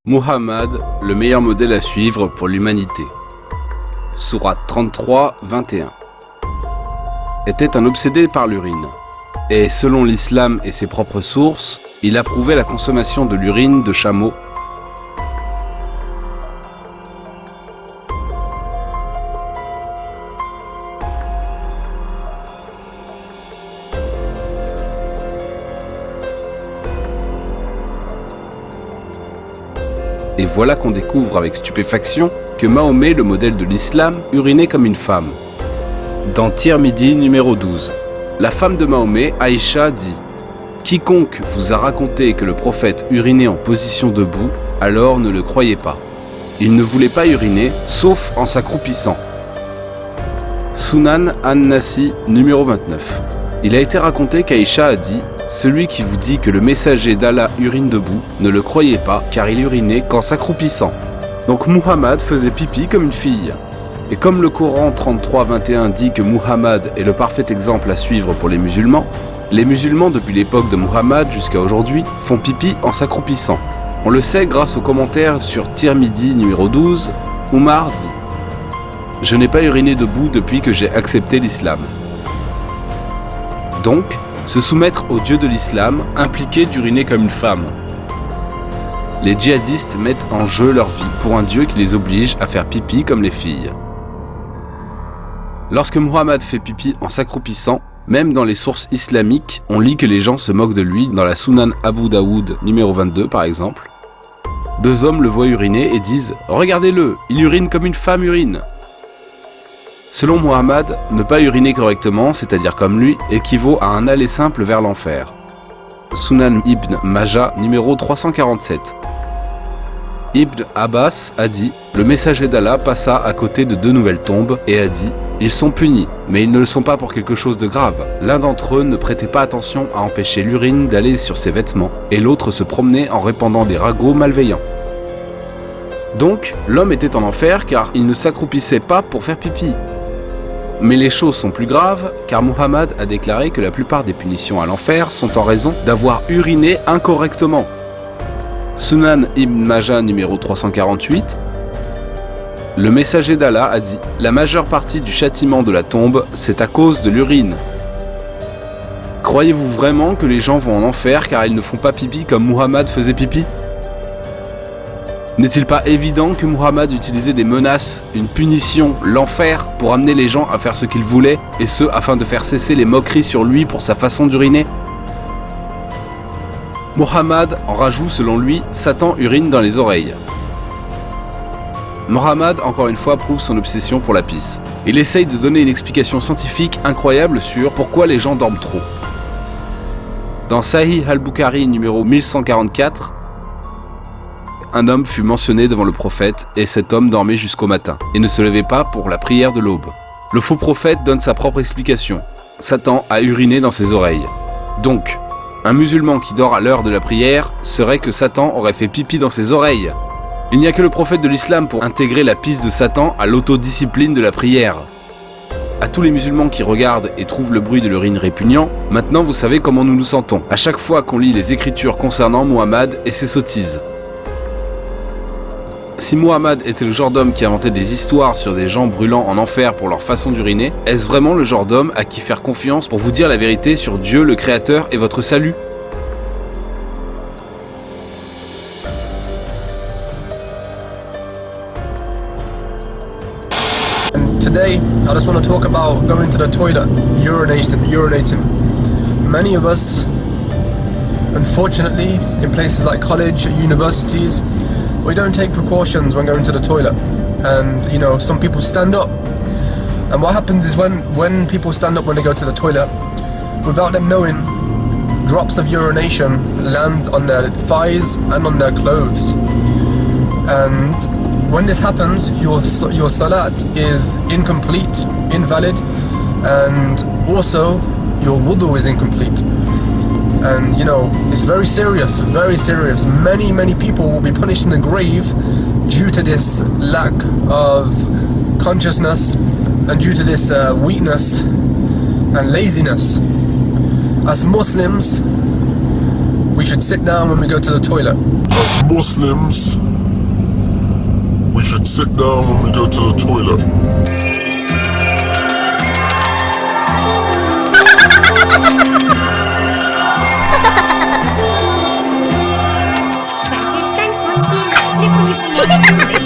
Muhammad, le meilleur modèle à suivre pour l'humanité. Sourate 33, 21. Était un obsédé par l'urine. Et selon l'islam et ses propres sources, il approuvait la consommation de l'urine de chameau. Et voilà qu'on découvre avec stupéfaction que Mahomet, le modèle de l'islam, urinait comme une femme. Dans Tirmidhi numéro 12, la femme de Mahomet, Aïcha, dit « Quiconque vous a raconté que le prophète urinait en position debout, alors ne le croyez pas. Il ne voulait pas uriner, sauf en s'accroupissant. » Sunan an-Nasi numéro 29. Il a été raconté qu'Aïcha a dit « Celui qui vous dit que le messager d'Allah urine debout, ne le croyez pas, car il urinait qu'en s'accroupissant. » Donc Muhammad faisait pipi comme une fille. Et comme le Coran 33-21 dit que Muhammad est le parfait exemple à suivre pour les musulmans depuis l'époque de Muhammad jusqu'à aujourd'hui font pipi en s'accroupissant. On le sait grâce aux commentaires sur Tirmidhi numéro 12, Oumar dit « Je n'ai pas uriné debout depuis que j'ai accepté l'islam. » Donc, se soumettre au Dieu de l'islam impliquait d'uriner comme une femme. Les djihadistes mettent en jeu leur vie pour un Dieu qui les oblige à faire pipi comme les filles. Lorsque Muhammad fait pipi en s'accroupissant, même dans les sources islamiques, on lit que les gens se moquent de lui, dans la Sunan Abu Daoud numéro 22 par exemple. Deux hommes le voient uriner et disent « Regardez-le, il urine comme une femme urine !» Selon Muhammad, ne pas uriner correctement, c'est-à-dire comme lui, équivaut à un aller simple vers l'enfer. Sunan Ibn Majah numéro 347. Ibn Abbas a dit « Le messager d'Allah passa à côté de deux nouvelles tombes et a dit « Ils sont punis, mais ils ne le sont pas pour quelque chose de grave. L'un d'entre eux ne prêtait pas attention à empêcher l'urine d'aller sur ses vêtements, et l'autre se promenait en répandant des ragots malveillants. » Donc, l'homme était en enfer car il ne s'accroupissait pas pour faire pipi. Mais les choses sont plus graves, car Muhammad a déclaré que la plupart des punitions à l'enfer sont en raison d'avoir uriné incorrectement. Sunan Ibn Majah numéro 348. Le messager d'Allah a dit « La majeure partie du châtiment de la tombe, c'est à cause de l'urine. » Croyez-vous vraiment que les gens vont en enfer car ils ne font pas pipi comme Muhammad faisait pipi ? N'est-il pas évident que Muhammad utilisait des menaces, une punition, l'enfer, pour amener les gens à faire ce qu'ils voulaient, et ce afin de faire cesser les moqueries sur lui pour sa façon d'uriner ? Muhammad en rajoute selon lui, Satan urine dans les oreilles. Muhammad, encore une fois, prouve son obsession pour la pisse. Il essaye de donner une explication scientifique incroyable sur pourquoi les gens dorment trop. Dans Sahih al-Bukhari numéro 1144, un homme fut mentionné devant le prophète et cet homme dormait jusqu'au matin et ne se levait pas pour la prière de l'aube. Le faux prophète donne sa propre explication. Satan a uriné dans ses oreilles. Donc, un musulman qui dort à l'heure de la prière serait que Satan aurait fait pipi dans ses oreilles. Il n'y a que le prophète de l'islam pour intégrer la pisse de Satan à l'autodiscipline de la prière. À tous les musulmans qui regardent et trouvent le bruit de l'urine répugnant, maintenant vous savez comment nous nous sentons à chaque fois qu'on lit les écritures concernant Muhammad et ses sottises. Si Muhammad était le genre d'homme qui inventait des histoires sur des gens brûlant en enfer pour leur façon d'uriner, est-ce vraiment le genre d'homme à qui faire confiance pour vous dire la vérité sur Dieu le Créateur et votre salut ? And today, I just want to talk about going to the toilet, urinating. Many of us, unfortunately, in places like college, universities, we don't take precautions when going to the toilet, and you know, some people stand up, and what happens is when people stand up when they go to the toilet, without them knowing, drops of urination land on their thighs and on their clothes, and when this happens, your salat is incomplete, invalid, and also your wudu is incomplete. And you know, it's very serious, very serious. Many people will be punished in the grave due to this lack of consciousness and due to this weakness and laziness. As Muslims, we should sit down when we go to the toilet. As Muslims, we should sit down when we go to the toilet. Thanks, Monkey.